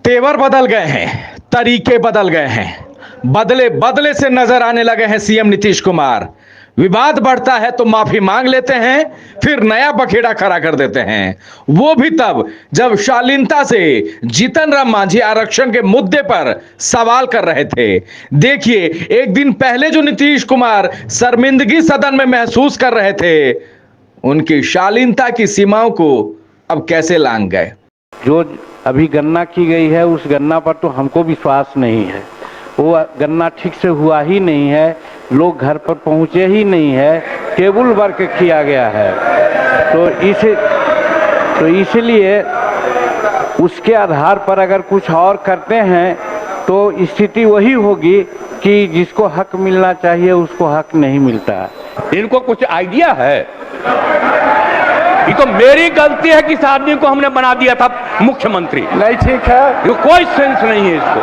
तेवर बदल गए हैं, तरीके बदल गए हैं, बदले बदले से नजर आने लगे हैं सीएम नीतीश कुमार। विवाद बढ़ता है तो माफी मांग लेते हैं, फिर नया बखेड़ा खड़ा कर देते हैं। वो भी तब जब शालीनता से जीतन राम मांझी आरक्षण के मुद्दे पर सवाल कर रहे थे। देखिए, एक दिन पहले जो नीतीश कुमार शर्मिंदगी सदन में महसूस कर रहे थे, उनकी शालीनता की सीमाओं को अब कैसे लांघ गए। जो अभी गणना की गई है उस गणना पर तो हमको विश्वास नहीं है। वो गणना ठीक से हुआ ही नहीं है, लोग घर पर पहुंचे ही नहीं है, टेबल वर्क किया गया है। तो इसलिए उसके आधार पर अगर कुछ और करते हैं तो स्थिति वही होगी कि जिसको हक मिलना चाहिए उसको हक नहीं मिलता है। इनको कुछ आइडिया है? ये तो मेरी गलती है कि इस आदमी को हमने बना दिया था मुख्यमंत्री। नहीं ठीक है, ये कोई सेंस नहीं है इसको,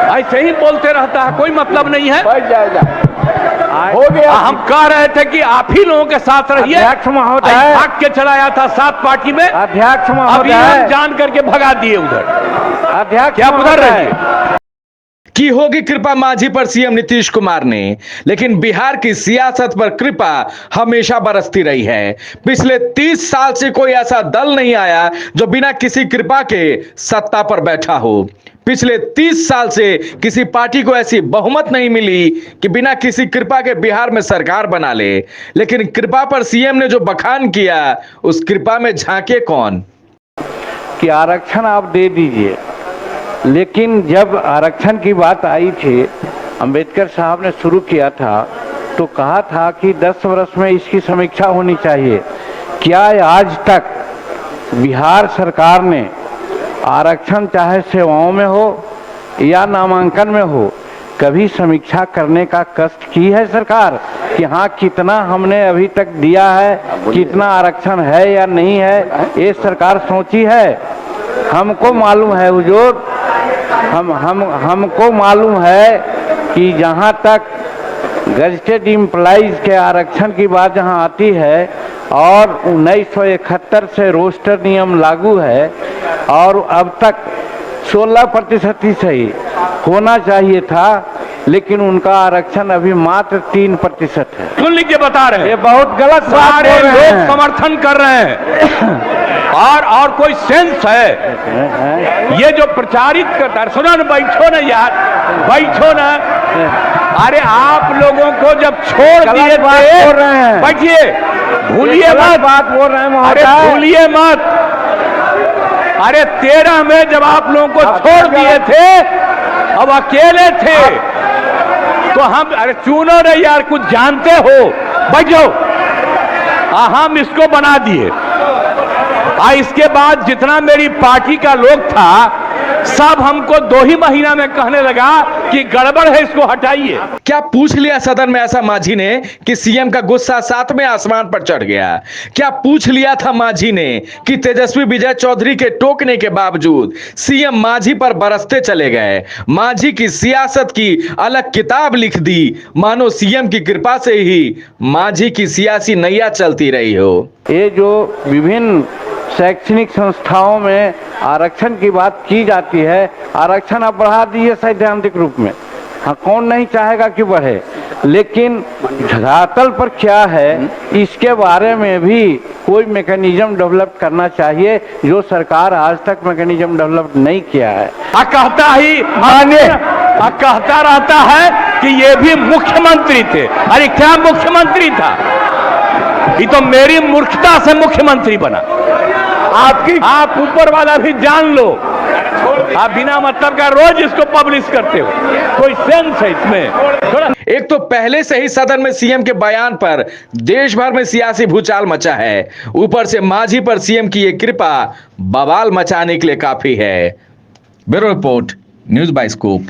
ऐसे ही बोलते रहता है, कोई मतलब नहीं है। हो गया। हम कह रहे थे कि आप ही लोगों के साथ रहिए। अध्यक्ष महोदय भाग के चलाया था 7 पार्टी में, अध्यक्ष अभी महोदय हम जान करके भगा दिए उधर। अध्यक्ष क्या उधर महोदय रहिए। की होगी कृपा मांझी पर सीएम नीतीश कुमार ने, लेकिन बिहार की सियासत पर कृपा हमेशा बरसती रही है। पिछले 30 साल से कोई ऐसा दल नहीं आया जो बिना किसी कृपा के सत्ता पर बैठा हो। पिछले 30 साल से किसी पार्टी को ऐसी बहुमत नहीं मिली कि बिना किसी कृपा के बिहार में सरकार बना ले। लेकिन कृपा पर सीएम ने जो बखान किया, उस कृपा में झांके कौन। कि आरक्षण आप दे दीजिए, लेकिन जब आरक्षण की बात आई थी, अंबेडकर साहब ने शुरू किया था तो कहा था कि 10 वर्ष में इसकी समीक्षा होनी चाहिए। क्या आज तक बिहार सरकार ने आरक्षण चाहे सेवाओं में हो या नामांकन में हो, कभी समीक्षा करने का कष्ट की है सरकार कि हाँ कितना हमने अभी तक दिया है, कितना आरक्षण है या नहीं है, ये सरकार सोची है? हमको मालूम है हुजूर, हमको मालूम है कि जहाँ तक गजटेड एम्प्लॉइज के आरक्षण की बात जहाँ आती है और 1971 से रोस्टर नियम लागू है और अब तक 16% ही सही होना चाहिए था, लेकिन उनका आरक्षण अभी मात्र 3% है। सुन लीजिए, बता रहे हैं, ये बहुत गलत बात सारे बोल रहे लोग हैं। समर्थन कर रहे हैं। और कोई सेंस है ये जो प्रचारित करता है? सुनो ना, बैठो ना यार, बैठो ना। अरे आप लोगों को जब छोड़ दिए थे, बैठिए, भूलिए मत, बात बोल रहे हैं अरे महोदय। भूलिए मत। अरे 13 में जब आप लोगों को छोड़ दिए थे, अब अकेले थे तो हम, अरे चुनो ना यार, कुछ जानते हो, बैठो। हम इसको बना दिए। इसके बाद जितना मेरी पार्टी का लोग था सब हमको 2 ही महीना में कहने लगा कि गड़बड़ है, इसको हटाइए। क्या पूछ लिया सदन में ऐसा मांझी ने कि सीएम का गुस्सा 7वें आसमान पर चढ़ गया? क्या पूछ लिया था मांझी ने कि तेजस्वी विजय चौधरी के टोकने के बावजूद सीएम मांझी पर बरसते चले गए? मांझी की सियासत की अलग किताब लिख दी, मानो सीएम की कृपा से ही मांझी की सियासी नैया चलती रही हो। ये जो विभिन्न शैक्षणिक संस्थाओं में आरक्षण की बात की जाती है, आरक्षण आप बढ़ा दीजिए सैद्धांतिक रूप में, हाँ कौन नहीं चाहेगा कि बढ़े, लेकिन धरातल पर क्या है इसके बारे में भी कोई मैकेनिज्म डेवलप करना चाहिए, जो सरकार आज तक मैकेनिज्म डेवलप नहीं किया है। कहता रहता है कि ये भी मुख्यमंत्री थे। अरे क्या मुख्यमंत्री था? ये तो मेरी मूर्खता से मुख्यमंत्री बना। आप ऊपर वाला भी जान लो, आप बिना मतलब का रोज इसको पब्लिश करते हो, कोई सेंस है इसमें थोड़ा? एक तो पहले से ही सदन में सीएम के बयान पर देश भर में सियासी भूचाल मचा है, ऊपर से मांझी पर सीएम की ये कृपा बवाल मचाने के लिए काफी है। Bureau report, news bye scoop.